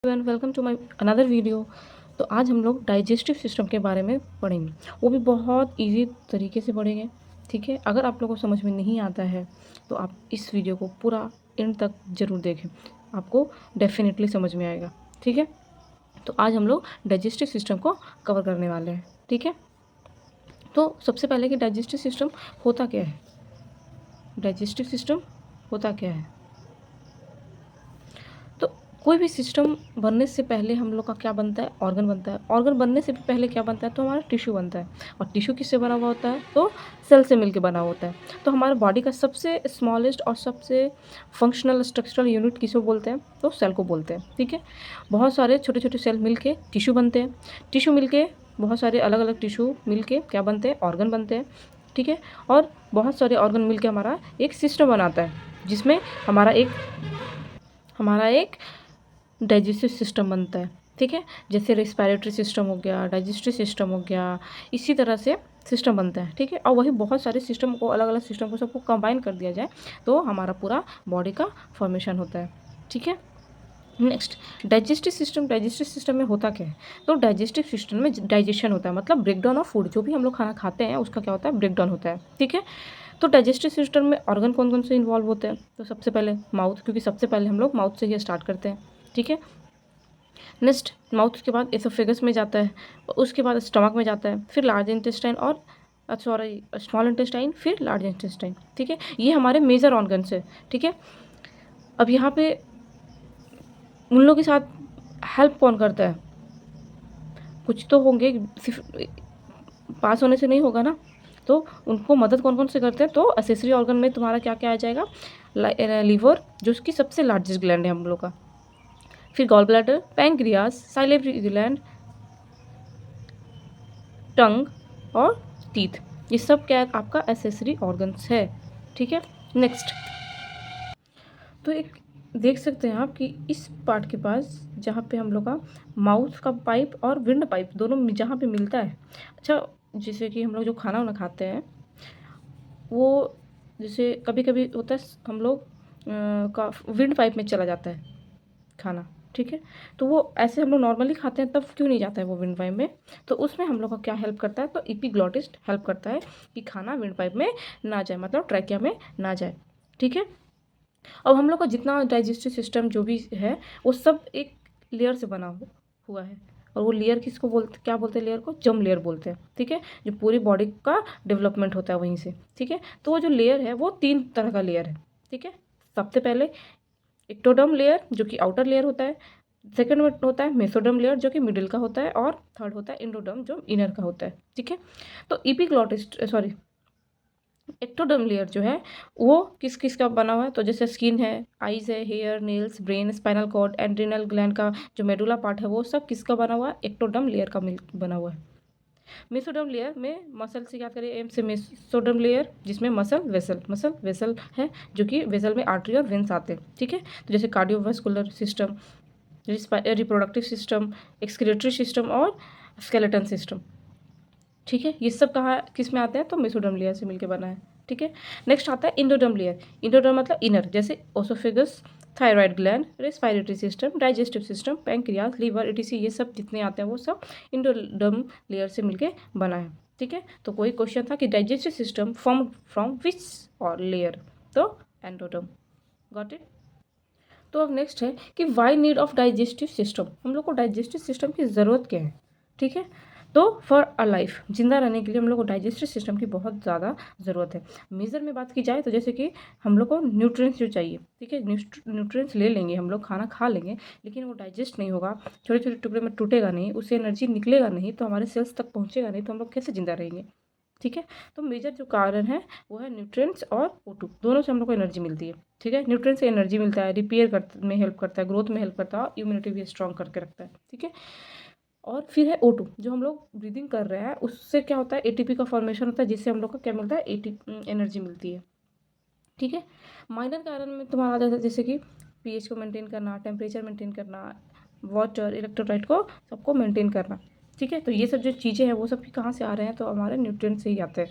And welcome to my another video. तो आज हम लोग डाइजेस्टिव सिस्टम के बारे में पढ़ेंगे, वो भी बहुत इजी तरीके से पढ़ेंगे। ठीक है, अगर आप लोगों को समझ में नहीं आता है तो आप इस वीडियो को पूरा एंड तक ज़रूर देखें, आपको डेफिनेटली समझ में आएगा। ठीक है, तो आज हम लोग डाइजेस्टिव सिस्टम को कवर करने वाले हैं। ठीक है, तो सबसे पहले कि डाइजेस्टिव सिस्टम होता क्या है। डाइजेस्टिव सिस्टम होता क्या है, तो कोई भी सिस्टम बनने से पहले हम लोग का क्या बनता है, ऑर्गन बनता है। ऑर्गन बनने से भी पहले क्या बनता है, तो हमारा टिश्यू बनता है। और टिश्यू किससे बना हुआ होता है, तो सेल से मिलके बना होता है। तो हमारे बॉडी का सबसे स्मॉलेस्ट और सबसे फंक्शनल स्ट्रक्चरल यूनिट किसको बोलते हैं, तो सेल को बोलते हैं। ठीक है, बहुत सारे छोटे छोटे सेल मिलके टिश्यू बनते हैं। टिश्यू मिलके बहुत सारे अलग अलग टिश्यू मिलके क्या बनते हैं, ऑर्गन बनते हैं। ठीक है, और बहुत सारे ऑर्गन मिलके हमारा एक सिस्टम बनाता है, जिसमें हमारा एक डाइजेस्टिव सिस्टम बनता है। ठीक है, जैसे रेस्पिरेटरी सिस्टम हो गया, डाइजेस्टिव सिस्टम हो गया, इसी तरह से सिस्टम बनता है। ठीक है, और वही बहुत सारे सिस्टम को, अलग अलग सिस्टम को सबको कंबाइन कर दिया जाए तो हमारा पूरा बॉडी का फॉर्मेशन होता है। ठीक है, नेक्स्ट डाइजेस्टिव सिस्टम में होता क्या है, तो डाइजेस्टिव सिस्टम में डाइजेशन होता है, मतलब ब्रेकडाउन ऑफ फूड। जो भी हम लोग खाना खाते हैं उसका क्या होता है, ब्रेकडाउन होता है। ठीक है, तो डाइजेस्टिव सिस्टम में ऑर्गन कौन कौन से इन्वॉल्व होते हैं, तो सबसे पहले माउथ, क्योंकि सबसे पहले हम लोग माउथ से ही स्टार्ट करते हैं। ठीक है, नेक्स्ट माउथ के बाद एसोफेगस में जाता है, उसके बाद स्टमक में जाता है, फिर लार्ज इंटेस्टाइन और सॉरी स्मॉल इंटेस्टाइन, फिर लार्ज इंटेस्टाइन। ठीक है, ये हमारे मेजर ऑर्गन्स है। ठीक है, अब यहाँ पे उन लोगों के साथ हेल्प कौन करता है, कुछ तो होंगे, सिर्फ पास होने से नहीं होगा ना। तो उनको मदद कौन कौन से करते हैं, तो असेसरी ऑर्गन में तुम्हारा क्या क्या आ जाएगा, लीवर जो उसकी सबसे लार्जेस्ट ग्लैंड है हम लोग का, फिर गॉल ब्लैडर, पैंक्रियास, साइलेबरी ग्लैंड, टंग और टीथ। ये सब क्या है, आपका एसेसरी ऑर्गन्स है। ठीक है, नेक्स्ट तो एक देख सकते हैं आप कि इस पार्ट के पास जहाँ पे हम लोग का माउथ का पाइप और विंड पाइप दोनों जहाँ पे मिलता है। अच्छा, जैसे कि हम लोग जो खाना वाना खाते हैं वो जैसे कभी कभी होता है हम लोग का विंड पाइप में चला जाता है खाना। ठीक है, तो वो ऐसे हम लोग नॉर्मली खाते हैं तब क्यों नहीं जाता है वो विंड पाइप में, तो उसमें हम लोग का क्या हेल्प करता है, तो एपिग्लॉटिस्ट हेल्प करता है कि खाना विंड पाइप में ना जाए, मतलब ट्रैकिया में ना जाए। ठीक है, अब हम लोग का जितना डाइजेस्टिव सिस्टम जो भी है वो सब एक लेयर से बना हुआ है, और वो लेयर किसको बोलते, क्या बोलते हैं, लेयर को जम लेयर बोलते हैं। ठीक है, जो पूरी बॉडी का डेवलपमेंट होता है वहीं से। ठीक है, तो वो जो लेयर है वो 3 तरह का लेयर है। ठीक है, सबसे पहले एक्टोडर्म लेयर जो कि आउटर लेयर होता है, सेकंड में होता है मेसोडर्म लेयर जो कि मिडिल का होता है, और थर्ड होता है इंडोडर्म जो इनर का होता है। ठीक है, तो एपिग्लॉटिस्ट सॉरी एक्टोडर्म लेयर जो है वो किस किस का बना हुआ है, तो जैसे स्किन है, आईज है, hair, nails, brain, spinal cord, adrenal gland का जो मेडुला पार्ट है वो सब किसका बना हुआ है, एक्टोडर्म लेयर का बना हुआ है। मेसोडर्म लेयर में मसल से याद करें, एम से मेसोडर्म लेयर जिसमें मसल वेसल है, जो कि वेसल में आर्टरी और वेंस आते हैं। ठीक है, तो जैसे cardiovascular system, reproductive system, excretory system और स्केलेटन सिस्टम। ठीक है, ये सब कहाँ किस में आते हैं, तो मेसोडर्म लेयर से मिलकर बना है। ठीक है, नेक्स्ट आता है इंडोडर्म लेयर। इंडोडर्म मतलब इनर, जैसे oesophagus, thyroid gland, respiratory system, digestive system, pancreas, liver, etc, ये सब जितने आते हैं वो सब इंडोडर्म लेयर से मिलके बना है। ठीक है, तो कोई क्वेश्चन था कि digestive system form from which और लेयर, तो एंडोडर्म। Got it. तो अब नेक्स्ट है कि why need of digestive system, हम लोग को डाइजेस्टिव सिस्टम की ज़रूरत क्या है। ठीक है, तो फॉर अ लाइफ, जिंदा रहने के लिए हम लोग को डाइजेस्टिव सिस्टम की बहुत ज़्यादा ज़रूरत है। मेजर में बात की जाए तो जैसे कि हम लोग को न्यूट्रिएंट्स जो चाहिए, ठीक है, न्यूट्रिएंट्स ले लेंगे, हम लोग खाना खा लेंगे, लेकिन वो डाइजेस्ट नहीं होगा, छोटे छोटे टुकड़े में टूटेगा नहीं, उससे एनर्जी निकलेगा नहीं, तो हमारे सेल्स तक पहुँचेगा नहीं, तो हम लोग कैसे जिंदा रहेंगे। ठीक है, तो मेजर जो कारण है वो है न्यूट्रिएंट्स और O2, दोनों से हम लोग को एनर्जी मिलती है। ठीक है, न्यूट्रिएंट्स से एनर्जी मिलता है, रिपेयर में हेल्प करता है, ग्रोथ में हेल्प करता है, और इम्यूनिटी भी स्ट्रॉन्ग करके रखता है। ठीक है, और फिर है O2 जो हम लोग ब्रीदिंग कर रहे हैं, उससे क्या होता है, ATP का फॉर्मेशन होता है, जिससे हम लोग को क्या मिलता है, एनर्जी मिलती है। ठीक है, माइनर कारण में तुम्हारा आ जाता है जैसे कि pH को मेंटेन करना, टेम्परेचर मेंटेन करना, वाटर, इलेक्ट्रोलाइट को सबको मेंटेन करना। ठीक है, तो ये सब जो चीज़ें हैं वो सब कहाँ से आ रहे हैं, तो हमारे न्यूट्रिएंट से ही आते हैं।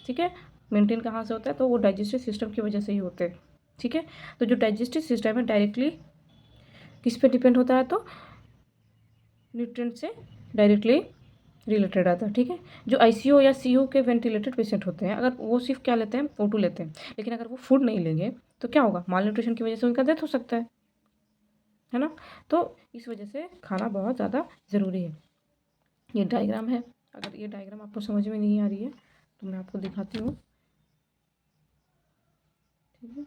ठीक है, मेंटेन कहाँ से होता है, तो वो डाइजेस्टिव सिस्टम की वजह से ही होते हैं। ठीक है, तो जो डाइजेस्टिव सिस्टम है डायरेक्टली किस पे डिपेंड होता है, तो न्यूट्रिएंट से डायरेक्टली रिलेटेड आता है। ठीक है, जो आईसीयू या सीयू के वेंटिलेटेड पेशेंट होते हैं, अगर वो सिर्फ क्या लेते हैं, O2 लेते हैं, लेकिन अगर वो फूड नहीं लेंगे तो क्या होगा, माल न्यूट्रिशन की वजह से उनका डेथ हो सकता है ना। तो इस वजह से खाना बहुत ज़्यादा ज़रूरी है। ये डायग्राम है, अगर ये डायग्राम आपको समझ में नहीं आ रही है तो मैं आपको दिखाती हूँ। ठीक है,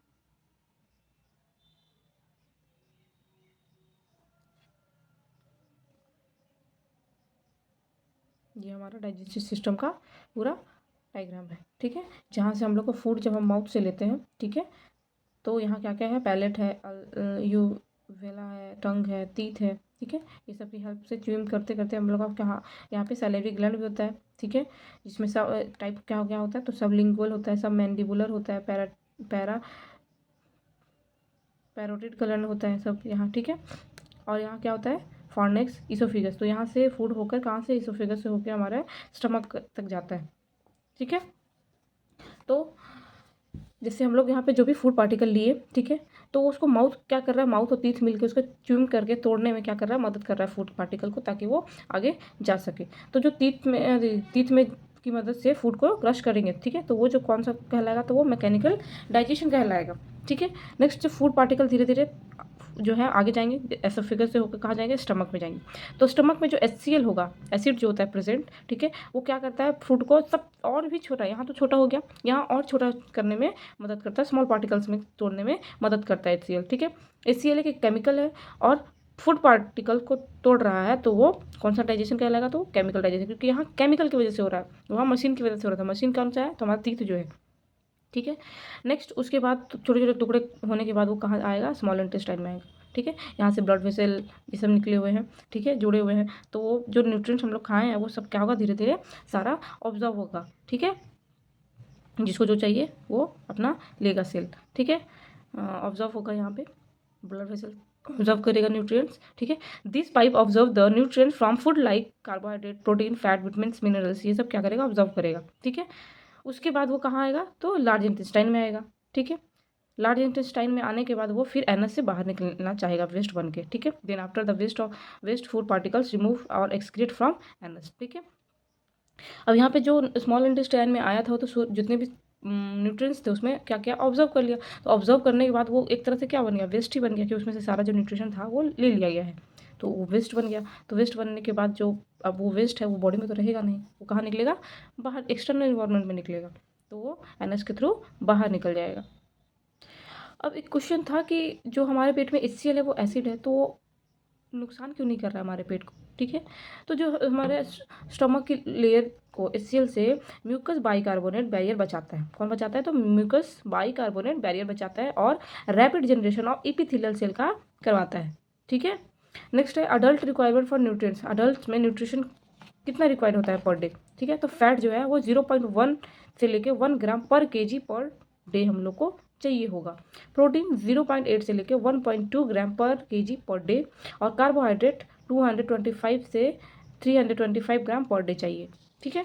ये हमारा डाइजेस्टिव सिस्टम का पूरा डायग्राम है। ठीक है, जहाँ से हम लोग को फूड जब हम माउथ से लेते हैं, ठीक है, तो यहाँ क्या क्या है, पैलेट है, यूवेला है, टंग है, टीथ है। ठीक है, ये सब की हेल्प से च्यूइंग करते करते हम लोग का क्या, यहाँ पे सैलिवरी ग्लैंड भी होता है। ठीक है, जिसमें सब टाइप क्या क्या होता है, तो सब लिंगुअल होता है, सब मैंडिबुलर होता है, पैरा पैरोटिड ग्लैंड होता है सब यहाँ। ठीक है, और यहाँ क्या होता है, फॉर्नेक्स, इसोफिगस। तो यहाँ से फूड होकर कहाँ से, इसोफिगस से होकर हमारे स्टमक तक जाता है। ठीक है, तो जैसे हम लोग यहाँ पे जो भी फूड पार्टिकल लिए, ठीक है, तो उसको माउथ क्या कर रहा है, माउथ और टीथ मिलकर उसको च्यूइंग करके तोड़ने में क्या कर रहा है, मदद कर रहा है फूड पार्टिकल को, ताकि वो आगे जा सके। तो जो टीथ में की मदद से फूड को क्रश करेंगे, ठीक है, तो वो जो कौन सा कहलाएगा, तो वो मैकेनिकल डाइजेशन कहलाएगा। ठीक है, नेक्स्ट जो फूड पार्टिकल धीरे धीरे जो है आगे जाएंगे, एसोफेगस से होकर कहाँ जाएंगे, स्टमक में जाएंगे। तो स्टमक में जो HCl होगा, एसिड जो होता है प्रेजेंट, ठीक है, वो क्या करता है, फूड को सब और भी छोटा, यहाँ तो छोटा हो गया, यहाँ और छोटा करने में मदद करता है, स्मॉल पार्टिकल्स में तोड़ने में मदद करता है HCl। ठीक है, HCl एक केमिकल है और फूड पार्टिकल को तोड़ रहा है, तो वो कौन सा डाइजेशन कहलाएगा, तो केमिकल डाइजेशन, क्योंकि यहाँ केमिकल की वजह से हो रहा है, वहाँ मशीन की वजह से हो रहा था। मशीन कौन सा है, तो हमारा टीथ जो है। ठीक है, नेक्स्ट उसके बाद छोटे छोटे टुकड़े होने के बाद वो कहाँ आएगा, स्मॉल इंटेस्टाइन में आएगा। ठीक है, यहाँ से ब्लड वेसल ये सब निकले हुए हैं, ठीक है, जुड़े हुए हैं, तो वो जो न्यूट्रिएंट्स हम लोग खाए हैं वो सब क्या होगा, धीरे धीरे सारा ऑब्जर्व होगा। ठीक है, जिसको जो चाहिए वो अपना लेगा सेल। ठीक है, ऑब्जर्व होगा, यहाँ पे ब्लड वेसल ऑब्जर्व करेगा न्यूट्रिएंट्स। ठीक है, this pipe observe the nutrients from food like carbohydrate, protein, fat, vitamins, minerals, ये सब क्या करेगा, ऑब्जर्व करेगा। ठीक है, उसके बाद वो कहाँ आएगा, तो लार्ज इंटेस्टाइन में आएगा। ठीक है, लार्ज इंटेस्टाइन में आने के बाद वो फिर एनस से बाहर निकलना चाहेगा वेस्ट बन के। ठीक है, then after the waste food particles remove और एक्सक्रीट फ्रॉम एनस। ठीक है, अब यहाँ पे जो स्मॉल इंटेस्टाइन में आया था तो जितने भी न्यूट्रिएंट्स थे उसमें क्या क्या ऑब्जर्व कर लिया, तो ऑब्जर्व करने के बाद वो एक तरह से क्या बन गया, वेस्ट ही बन गया, कि उसमें से सारा जो न्यूट्रिशन था वो ले लिया गया है, तो वो वेस्ट बन गया। तो वेस्ट बनने के बाद जो अब वो वेस्ट है वो बॉडी में तो रहेगा नहीं, वो कहाँ निकलेगा, बाहर एक्सटर्नल इन्वायरमेंट में निकलेगा, तो वो एनएस के थ्रू बाहर निकल जाएगा। अब एक क्वेश्चन था कि जो हमारे पेट में HCl है वो एसिड है, तो वो नुकसान क्यों नहीं कर रहा है हमारे पेट को। ठीक है, तो जो हमारे स्टमक की लेयर को HCl से म्यूकस बाइकार्बोनेट बैरियर बचाता है। कौन बचाता है, तो म्यूकस बाइकार्बोनेट बैरियर बचाता है और rapid generation of epithelial cell का करवाता है। ठीक है, नेक्स्ट है adult requirement for nutrients. Adult में न्यूट्रिशन कितना रिक्वायर्ड होता है पर डे। ठीक है, तो फैट जो है वो 0.1 से लेके 1 ग्राम पर kg पर डे हम लोग को चाहिए होगा। प्रोटीन 0.8 से लेके 1.2 ग्राम पर kg पर डे, और कार्बोहाइड्रेट 225 से 325 ग्राम पर डे चाहिए। ठीक है,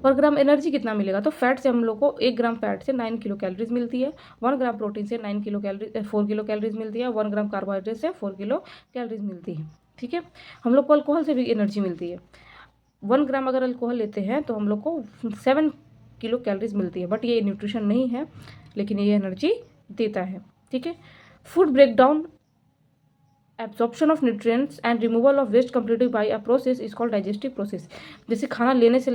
पर ग्राम एनर्जी कितना मिलेगा, तो फैट से हम लोग को 1 ग्राम फैट से 9 किलो कैलोरीज मिलती है, 1 ग्राम प्रोटीन से 4 किलो कैलोरीज मिलती है, 1 ग्राम कार्बोहाइड्रेट से 4 किलो कैलोरीज मिलती है। ठीक है, हम लोग को अल्कोहल से भी एनर्जी मिलती है। 1 ग्राम अगर अल्कोहल लेते हैं तो हम लोग को 7 किलो कैलोरीज मिलती है, बट ये न्यूट्रिशन नहीं है, लेकिन ये एनर्जी देता है। ठीक है, food breakdown, absorption of nutrients and removal of waste completed by a process is called digestive process. जैसे खाना लेने से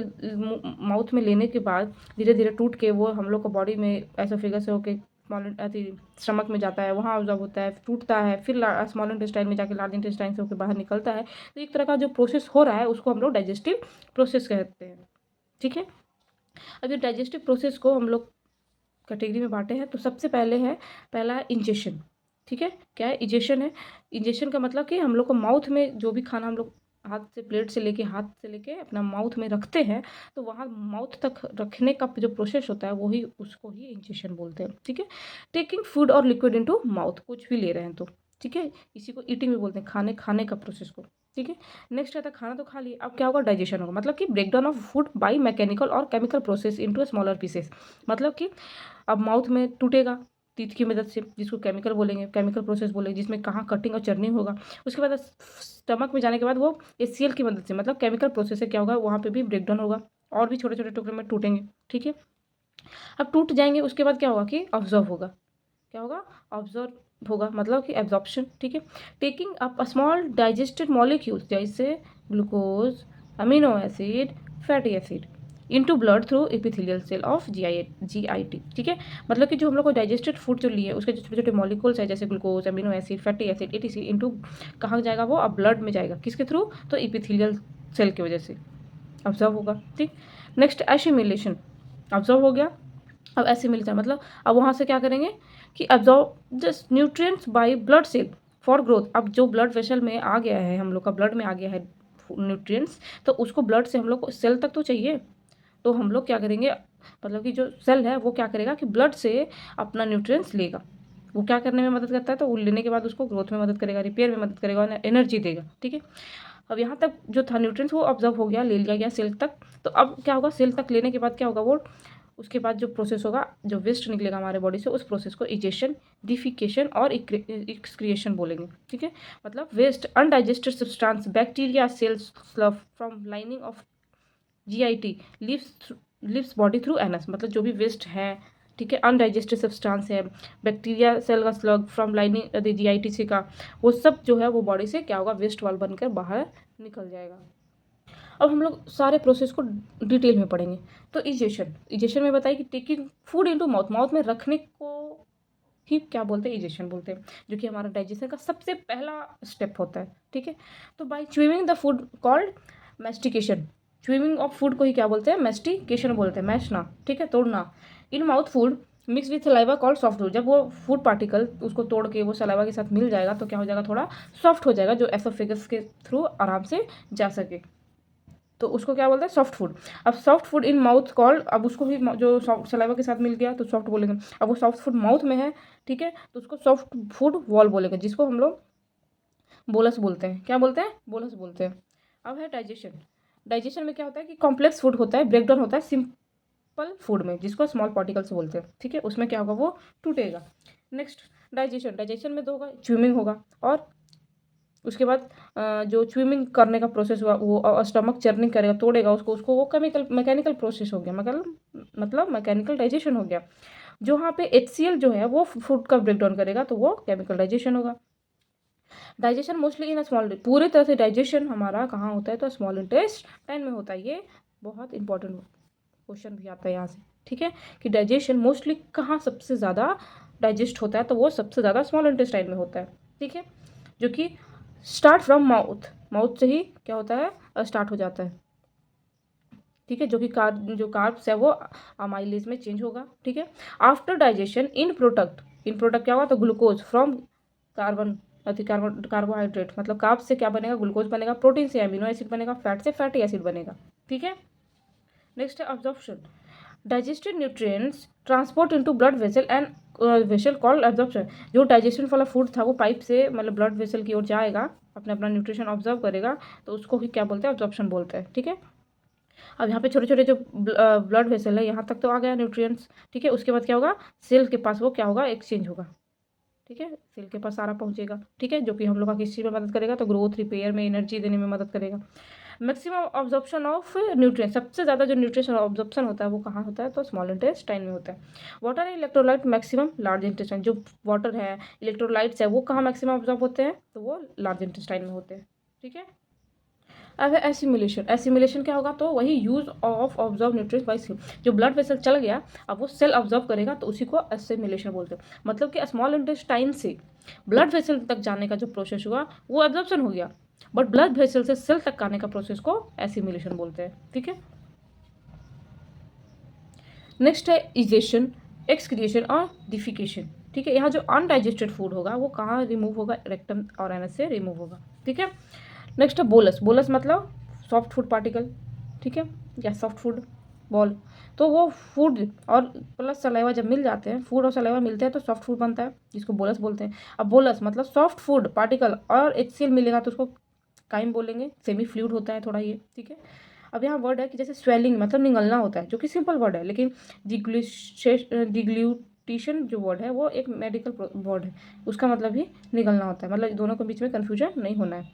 माउथ में लेने के बाद धीरे धीरे टूट के वो हम लोग को बॉडी में एसोफेगस से होके स्टमक में जाता है, वहाँ ऑब्जॉर्व होता है, टूटता है, फिर स्मॉल इंटेस्टाइन में जाके लार्ज इंटेस्टाइन से होकर बाहर निकलता है। तो एक तरह का जो प्रोसेस हो रहा है उसको हम लोग डाइजेस्टिव प्रोसेस कहते हैं। ठीक है, अब ये डाइजेस्टिव प्रोसेस को हम लोग कैटेगरी में बांटे हैं। तो सबसे पहला है इंजेशन। ठीक है, क्या है, इंजेशन है। इंजेशन का मतलब कि हम लोग को माउथ में जो भी खाना हम लोग हाथ से प्लेट से लेके हाथ से लेके अपना माउथ में रखते हैं, तो वहाँ माउथ तक रखने का जो प्रोसेस होता है वही उसको ही इंजेशन बोलते हैं। ठीक है, टेकिंग फूड और लिक्विड इनटू माउथ, कुछ भी ले रहे हैं तो। ठीक है, इसी को ईटिंग भी बोलते हैं, खाने का प्रोसेस को। ठीक है, नेक्स्ट आता है खाना तो खा लिया, अब क्या होगा, डाइजेशन होगा, मतलब कि breakdown of food by mechanical और chemical process into smaller pieces. मतलब कि अब माउथ में टूटेगा, टीथ की मदद से, जिसको केमिकल बोलेंगे, केमिकल प्रोसेस बोलेंगे, जिसमें कहाँ कटिंग और चर्निंग होगा। उसके बाद स्टमक में जाने के बाद वो HCl की मदद से, मतलब केमिकल प्रोसेस से क्या होगा, वहाँ पे भी ब्रेकडाउन होगा और भी छोटे छोटे टुकड़े में टूटेंगे। ठीक है, अब टूट जाएंगे, उसके बाद क्या होगा कि ऑब्जॉर्व होगा। क्या होगा, ऑब्जॉर्व होगा, मतलब कि एब्जॉर्प्शन। ठीक है, taking up small digested molecules जैसे glucose, amino acid, fatty acid into blood through epithelial cell of GIT। ठीक है, मतलब कि जो हम लोग को डाइजेस्टेड फूड जो लिए उसके जो छोटे छोटे मॉलिक्यूल्स है जैसे glucose, amino acid, fatty acid, etc into कहाँ जाएगा वो, अब ब्लड में जाएगा। किसके थ्रू, तो एपिथेलियल सेल की वजह से ऑब्जॉर्व होगा। ठीक, नेक्स्ट एसिमिलेशन, ऑब्जॉर्व हो गया। अब एसिमिलेशन मतलब अब वहाँ से क्या करेंगे कि absorb this nutrients by blood cell for growth. अब जो ब्लड वेसल में आ गया है, हम लोग का ब्लड में आ गया है न्यूट्रिएंट्स, तो उसको ब्लड से हम लोग को सेल तक तो चाहिए, तो हम लोग क्या करेंगे, मतलब कि जो सेल है वो क्या करेगा कि ब्लड से अपना न्यूट्रिएंट्स लेगा। वो क्या करने में मदद करता है, तो वो लेने के बाद उसको ग्रोथ में मदद करेगा, रिपेयर में मदद करेगा और एनर्जी देगा। ठीक है, अब यहाँ तक जो था न्यूट्रिएंट्स वो ऑब्जर्व हो गया, ले लिया गया सेल तक। तो अब क्या होगा, सेल तक लेने के बाद क्या होगा, वो उसके बाद जो प्रोसेस होगा, जो वेस्ट निकलेगा हमारे बॉडी से, उस प्रोसेस को इजेशन, डिफिकेशन और एक्सक्रिएशन बोलेंगे। ठीक है, मतलब waste undigested substance, bacteria cells slough from lining of GIT lives body through anus, मतलब जो भी वेस्ट है, ठीक है, अनडाइजेस्टेड सब्सटेंस है, बैक्टीरिया सेल का स्लग फ्रॉम लाइनिंग GIT से का, वो सब जो है वो बॉडी से क्या होगा, वेस्ट वाल बनकर बाहर निकल जाएगा। अब हम लोग सारे प्रोसेस को डिटेल में पढ़ेंगे। तो इजेशन में बताइए कि taking food into mouth, mouth में रखने को ही क्या बोलते हैं, इजेशन बोलते हैं, जो कि हमारा डाइजेशन का सबसे पहला स्टेप होता है। ठीक है, तो by chewing the food called mastication, chewing of food को ही क्या बोलते हैं, मैस्टिकेशन बोलते हैं, मैशना। ठीक है, तोड़ना। In mouth food mix with saliva called soft food, जब वो फूड पार्टिकल उसको तोड़ के वो सलाइवा के साथ मिल जाएगा तो क्या हो जाएगा, थोड़ा सॉफ्ट हो जाएगा, जो एसोफेगस के थ्रू आराम से जा सके, तो उसको क्या बोलते हैं, सॉफ्ट फूड। अब soft food in mouth called, अब उसको भी जो सलाइवा के साथ मिल गया तो सॉफ्ट बोलेंगे। अब वो सॉफ्ट फूड माउथ में है, ठीक है, तो उसको सॉफ्ट फूड वॉल बोलेंगे, जिसको हम लोग बोलस बोलते हैं। क्या बोलते हैं, बोलस बोलते हैं। अब है डाइजेशन। डाइजेशन में क्या होता है कि कॉम्प्लेक्स फूड होता है, ब्रेकडाउन होता है सिंपल फूड में, जिसको स्मॉल पार्टिकल्स बोलते हैं। ठीक है, उसमें क्या होगा, वो टूटेगा। नेक्स्ट डाइजेशन में दो होगा, च्यूमिंग होगा, और उसके बाद जो च्यूमिंग करने का प्रोसेस हुआ वो स्टमक चर्निंग करेगा, तोड़ेगा उसको, वो मैकेनिकल प्रोसेस हो गया, मतलब मैकेनिकल डाइजेशन हो गया। जो वहाँ पे HCl जो है वो फूड का ब्रेकडाउन करेगा, तो वो केमिकल डाइजेशन होगा। डाइजेशन मोस्टली इन स्मॉल, पूरे तरह से डाइजेशन हमारा कहाँ होता है, तो स्मॉल इंटेस्टाइन में होता है। ये बहुत इंपॉर्टेंट क्वेश्चन भी आता है यहाँ से। ठीक है, कि डाइजेशन मोस्टली कहाँ सबसे ज़्यादा डाइजेस्ट होता है, तो वो सबसे ज़्यादा स्मॉल इंटेस्टाइन में होता है। ठीक है, जो कि स्टार्ट फ्रॉम माउथ, माउथ से ही क्या होता है, स्टार्ट हो जाता है। ठीक है, जो कि जो कार्ब्स है वो अमाइलेज में चेंज होगा। ठीक है, आफ्टर डाइजेशन इन प्रोडक्ट क्या होगा, तो ग्लूकोज फ्रॉम कार्बोहाइड्रेट, मतलब कार्ब्स से क्या बनेगा, ग्लूकोज बनेगा, प्रोटीन से अमीनो एसिड बनेगा, फैट से फैटी एसिड बनेगा। ठीक है, नेक्स्ट है absorption. Digested nutrients transport into blood vessel and vessel called absorption. जो डाइजेशन वाला फूड था वो पाइप से मतलब ब्लड वेसल की ओर जाएगा, अपने अपना न्यूट्रिशन ऑब्जर्व करेगा, तो उसको ही क्या बोलते हैं, अब्जॉर्प्शन बोलते हैं। ठीक है, अब यहाँ पे छोटे छोटे जो ब्लड वेसल है यहाँ तक तो आ गया न्यूट्रिएंट्स। ठीक है, उसके बाद क्या होगा, सेल के पास वो क्या होगा, एक्सचेंज होगा। ठीक है, सेल के पास सारा पहुँचेगा। ठीक है, जो कि हम लोग का किस चीज़ में मदद करेगा, तो ग्रोथ, रिपेयर में, एनर्जी देने में मदद करेगा। मैक्सिमम ऑब्जॉर्प्शन ऑफ न्यूट्रिएंट, सबसे ज़्यादा जो न्यूट्रिशन ऑब्जॉर्प्शन होता है वो कहाँ होता है, तो स्मॉल इंटेस्टाइन में होता है। Water and electrolyte maximum large intestine, जो वाटर है, इलेक्ट्रोलाइट्स है, वो कहाँ मैक्सिमम ऑब्जॉर्ब होते हैं, तो वो लार्ज इंटेस्टाइन में होते हैं। ठीक है, अब है एसिमुलेशन। एसिमुलेशन क्या होगा, तो वही use of absorb nutrients by cell, जो ब्लड वेसल चल गया अब वो सेल ऑब्जॉर्व करेगा, तो उसी को एसिमुलेशन बोलते हैं। मतलब कि स्मॉल इंटेस्टाइन से ब्लड वेसल तक जाने का जो प्रोसेस हुआ वो एब्जॉर्प्शन हो गया, बट ब्लड वेसल से सेल तक आने का प्रोसेस को एसिमुलेशन बोलते हैं। ठीक है, नेक्स्ट है इजेशन, एक्सक्रिएशन और डिफिकेशन। ठीक है, यहाँ जो अनडाइजेस्टेड फूड होगा वो कहाँ रिमूव होगा, रेक्टम और एनस से रिमूव होगा। ठीक है, नेक्स्ट है बोलस। बोलस मतलब सॉफ्ट फूड पार्टिकल। ठीक है, या सॉफ्ट फूड बॉल, तो वो फूड और प्लस सलाइवा जब मिल जाते हैं, फूड और सलाइवा मिलते हैं तो सॉफ्ट फूड बनता है, जिसको बोलस बोलते हैं। अब बोलस मतलब सॉफ्ट फूड पार्टिकल और HCl मिलेगा तो उसको काइम बोलेंगे, सेमी फ्लूइड होता है थोड़ा ये। ठीक है, अब यहाँ वर्ड है कि जैसे स्वेलिंग मतलब निगलना होता है, जो कि सिंपल वर्ड है, लेकिन डिग्ल्यूटेशन टिशन जो वर्ड है वो एक मेडिकल वर्ड है, उसका मतलब ही निगलना होता है, मतलब दोनों के बीच में कन्फ्यूजन नहीं होना है।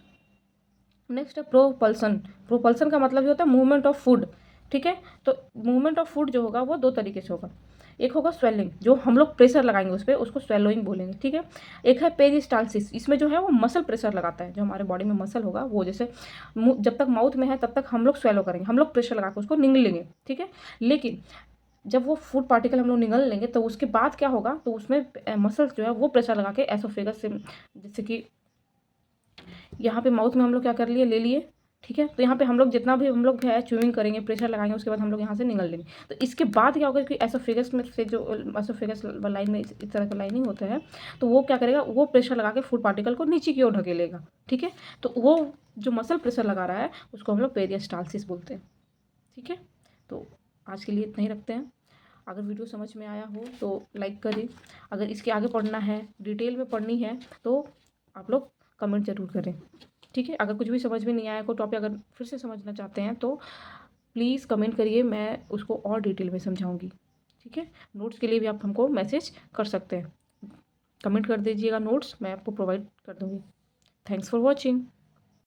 नेक्स्ट है प्रोपल्सन। प्रोपल्सन का मतलब ये होता है मूवमेंट ऑफ फूड, ठीक है। तो मूवमेंट ऑफ फूड जो होगा वो दो तरीके से होगा। एक होगा स्वेलिंग, जो हम लोग प्रेशर लगाएंगे उस पर, उसको स्वेलोइंग बोलेंगे, ठीक है। एक है पेरिस्टालसिस, इसमें जो है वो मसल प्रेशर लगाता है, जो हमारे बॉडी में मसल होगा वो, जैसे जब तक माउथ में है तब तक हम लोग स्वेलो करेंगे, हम लोग प्रेशर लगा के उसको निगल लेंगे, ठीक है। लेकिन जब वो फूड पार्टिकल हम लोग निगल लेंगे तो उसके बाद क्या होगा, तो उसमें मसल्स जो है वो प्रेशर लगा के एसोफेगस से, जैसे कि यहाँ पे माउथ में हम लोग क्या कर लिए, ले लिए, ठीक है। तो यहाँ पे हम लोग जितना भी हम लोग है च्यूइंग करेंगे, प्रेशर लगाएंगे, उसके बाद हम लोग यहाँ से निगल लेंगे। तो इसके बाद क्या होगा कि एसोफेगस में से जो एसोफेगस लाइन में इस तरह का लाइनिंग होता है, तो वो क्या करेगा, वो प्रेशर लगा के फूड पार्टिकल को नीचे की ओर ढकेलेगा, ठीक है। तो वो जो मसल प्रेशर लगा रहा है उसको हम लोग पेरिस्टालसिस बोलते हैं, ठीक है। तो आज के लिए इतना ही रखते हैं। अगर वीडियो समझ में आया हो तो लाइक करें, अगर इसके आगे पढ़ना है, डिटेल में पढ़नी है, तो आप लोग कमेंट ज़रूर करें, ठीक है। अगर कुछ भी समझ में नहीं आया, कोई टॉपिक अगर फिर से समझना चाहते हैं तो प्लीज़ कमेंट करिए, मैं उसको और डिटेल में समझाऊंगी, ठीक है। नोट्स के लिए भी आप हमको मैसेज कर सकते हैं, कमेंट कर दीजिएगा, नोट्स मैं आपको प्रोवाइड कर दूँगी। Thanks for watching.